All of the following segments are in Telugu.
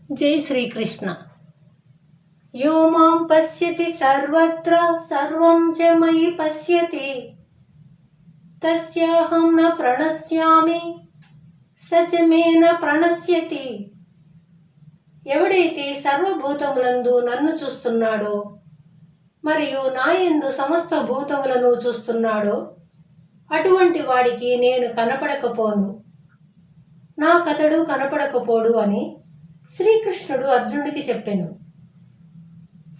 जय श्री कृष्ण। यो मां पश्यति सर्वत्र सर्वं च मयि पश्यति तस्याहं न प्रणश्यामि स च मे न प्रणश्यति। ఎవడైతే సర్వభూతములందు నన్ను చూస్తున్నాడో మరియు నా యందు సమస్త భూతములను చూస్తున్నాడో అటువంటి వాడికి నేను కనపడకపోను, నాకతడు కనపడకపోడు అని శ్రీకృష్ణుడు అర్జునుడికి చెప్పెను.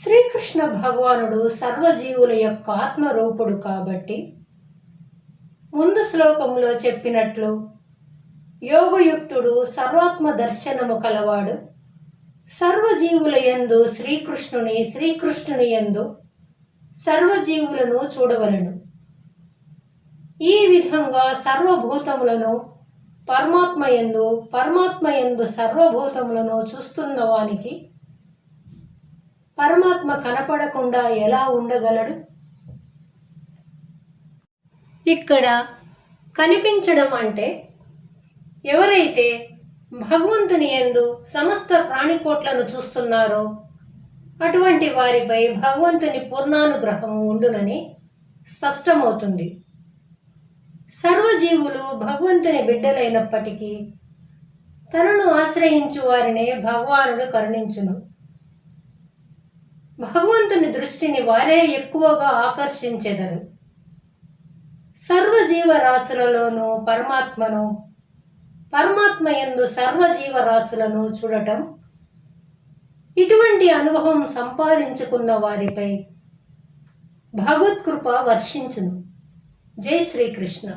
శ్రీకృష్ణ భగవానుడు సర్వజీవుల యొక్క ఆత్మరూపుడు కాబట్టి ముందు శ్లోకంలో చెప్పినట్లు యోగయుక్తుడు సర్వాత్మ దర్శనము కలవాడు సర్వజీవుల యందు శ్రీకృష్ణుని యందు సర్వజీవులను చూడవలెను. ఈ విధంగా సర్వభూతములను పరమాత్మ యందు సర్వభూతములను చూస్తున్న వానికి పరమాత్మ కనపడకుండా ఎలా ఉండగలడు? ఇక్కడ కనిపించడం అంటే ఎవరైతే భగవంతుని యందు సమస్త ప్రాణికోట్లను చూస్తున్నారో అటువంటి వారిపై భగవంతుని పూర్ణానుగ్రహము ఉండునని స్పష్టమవుతుంది. సర్వజీవులు భగవంతుని బిడ్డలైనప్పటికీ తనను ఆశ్రయించు వారినే భగవానుడు కరుణించును. భగవంతుని దృష్టిని వారే ఎక్కువగా ఆకర్షించెదరు. సర్వజీవరాశులలోనూ పరమాత్మ యందు సర్వజీవరాశులను చూడటం, ఇటువంటి అనుభవం సంపాదించుకున్న వారిపై భగవత్కృప వర్షించును. జై శ్రీకృష్ణ.